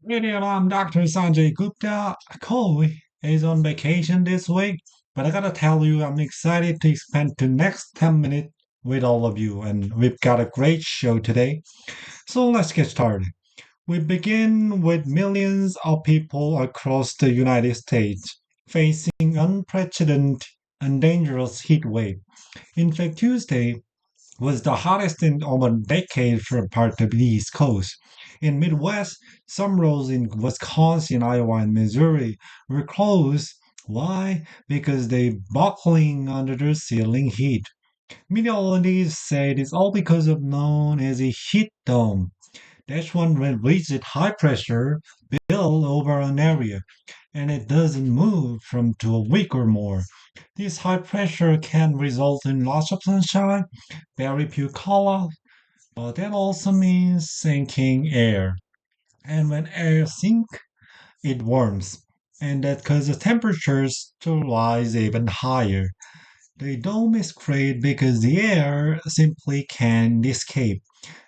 Hey there, I'm Dr. Sanjay Gupta. Kohli is on vacation this week, but I gotta tell you, I'm excited to spend the next 10 minutes with all of you, and we've got a great show today. So let's get started. We begin with millions of people across the United States facing unprecedented and dangerous heat wave. In fact, Tuesday was the hottest in over a decade for part of the East Coast. In Midwest, some roads in Wisconsin, Iowa, and Missouri were closed. Why? Because they buckling under the ceiling heat. Meteorologists said it's all because of known as a heat dome. That's when reaches high pressure build over an area and it doesn't move from to a week or more. This high pressure can result in lots of sunshine, very few color, but that also means sinking air. And when air sinks, it warms. And that causes temperatures to rise even higher. The dome is created because the air simply can't escape.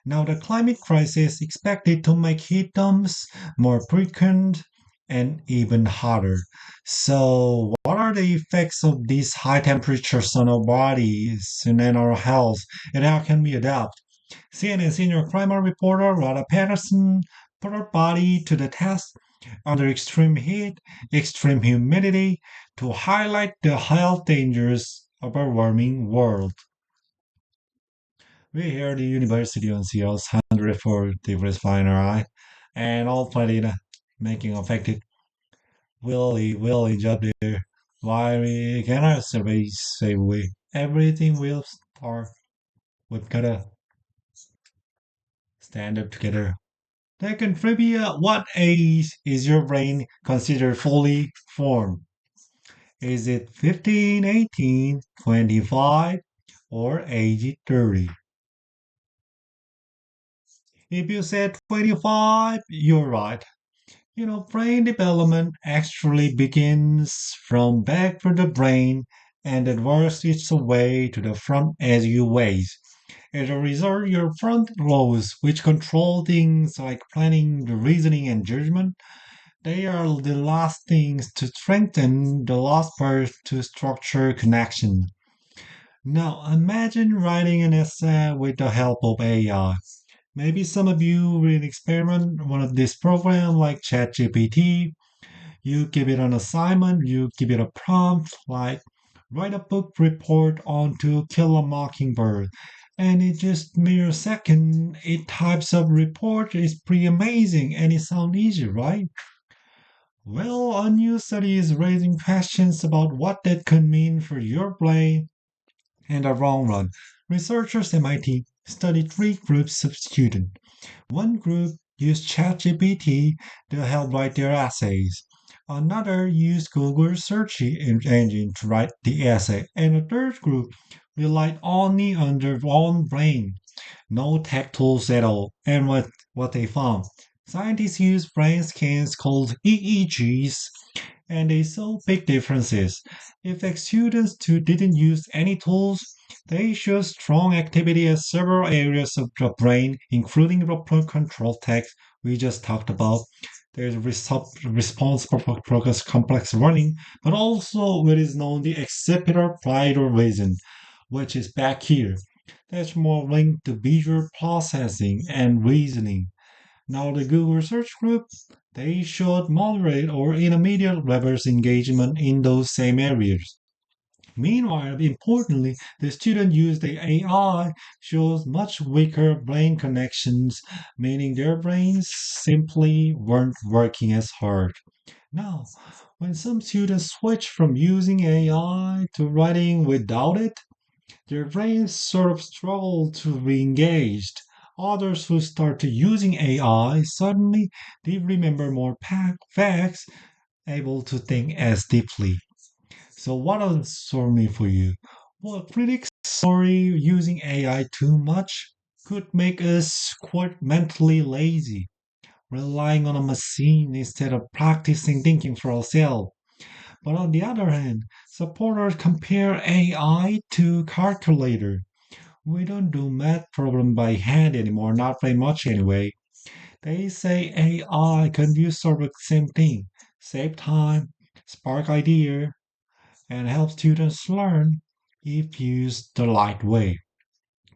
Now, the climate crisis is expected to make heat domes more frequent and even hotter. So, what are the effects of these high temperatures on our bodies and in our health, and how can we adapt? CNN senior climate reporter Rada Patterson put her body to the test under extreme heat, extreme humidity to highlight the health dangers of a warming world. We're here at the University of Seattle's 104 degrees Fahrenheit and all planet making affected really job there. Why we cannot survey say we everything will start. We've gotta stand up together. Second trivia, what age is your brain considered fully formed? Is it 15, 18, 25, or age 30? If you said 25, you're right. Brain development actually begins from back of the brain and it works its way to the front as you age. As a result, your front lobes, which control things like planning, the reasoning, and judgment, they are the last things to strengthen, the last part to structure connection. Now, imagine writing an essay with the help of AI. Maybe some of you will experiment one of this program like ChatGPT. You give it an assignment, you give it a prompt like write a book report on To Kill a Mockingbird. And in just mere second, it types up report. It's pretty amazing and it sounds easy, right? Well, a new study is raising questions about what that could mean for your brain in the long run. Researchers at MIT studied three groups of students. One group used ChatGPT to help write their essays. Another used Google search engine to write the essay. And a third group relied only on their own brain, no tech tools at all. And what they found? Scientists used brain scans called EEGs and they saw big differences. If the students who didn't use any tools, they showed strong activity in several areas of the brain, including the control text we just talked about. There's response focus complex learning, but also what is known the occipital parietal region, which is back here. That's more linked to visual processing and reasoning. Now, the Google Research Group, they showed moderate or intermediate levels engagement in those same areas. Meanwhile, importantly, the student used the AI shows much weaker brain connections, meaning their brains simply weren't working as hard. Now, when some students switch from using AI to writing without it, their brains sort of struggle to be engaged. Others who start to using AI suddenly they remember more facts, able to think as deeply. So what does sort mean for you? Well, critics worry using AI too much could make us quite mentally lazy, relying on a machine instead of practicing thinking for ourselves. But on the other hand, supporters compare AI to calculator. We don't do math problem by hand anymore, not very much anyway. They say AI can do sort of the same thing, save time, spark idea, and help students learn if used the right way.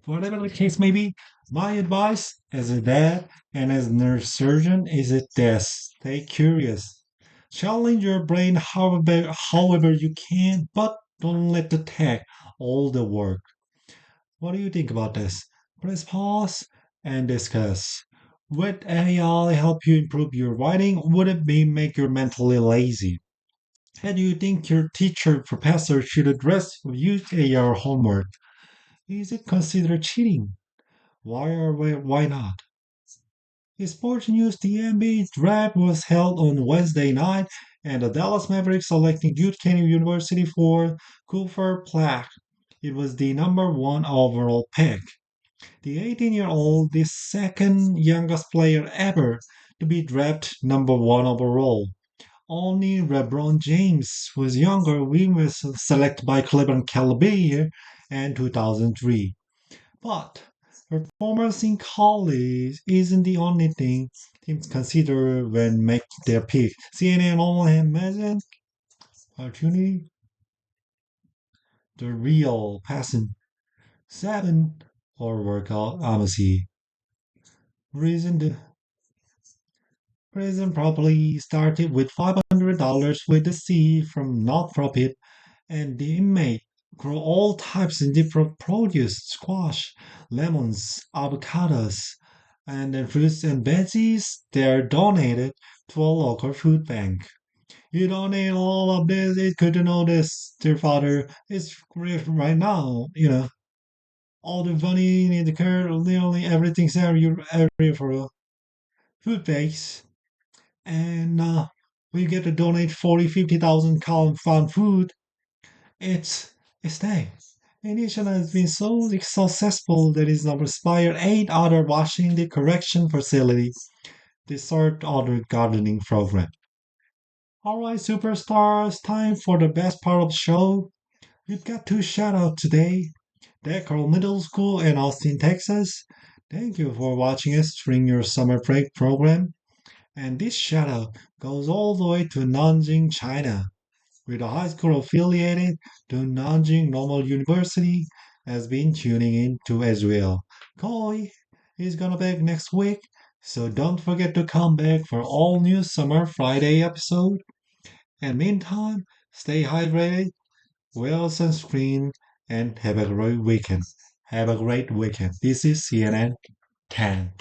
Whatever the case may be, my advice as a dad and as a nurse surgeon is this: stay curious. Challenge your brain however you can, but don't let the tech all the work. What do you think about this? Press pause and discuss. Would AI help you improve your writing? Would it be make you mentally lazy? And do you think your teacher, professor should address use AI homework? Is it considered cheating? Why not? Sports news: the NBA draft was held on Wednesday night, and the Dallas Mavericks selecting Duke University for Cooper Plaque. It was the number one overall pick. The 18-year-old, the second youngest player ever to be drafted number one overall. Only LeBron James was younger. He was selected by Cleveland Cavaliers in 2003. But performance in college isn't the only thing teams consider when making their pick. CNN only imagine opportunity, the real passion, seven or workout honesty. Reason the reason probably started with $500 with the seed from not-profit, and the inmate grow all types of different produce: squash, lemons, avocados, and then fruits and veggies. They're donated to a local food bank. You donate all of this. It's good to know this, dear father. It's great right now. All the money in the current, nearly everything's area for a food banks, and we get to donate 40, 50,000 column farm food. It's nice. Initiative has been so successful that it's now inspired eight other Washington correction facilities to start other gardening program. All right, superstars, time for the best part of the show. We've got two shout outs today: Decker Middle School in Austin, Texas. Thank you for watching us during your summer break program. And this shout out goes all the way to Nanjing, China, with a high school affiliated to Nanjing Normal University has been tuning in to as well. Koi is gonna back next week, so don't forget to come back for all new summer Friday episode. And meantime, stay hydrated, wear sunscreen, and have a great weekend. Have a great weekend. This is CNN 10.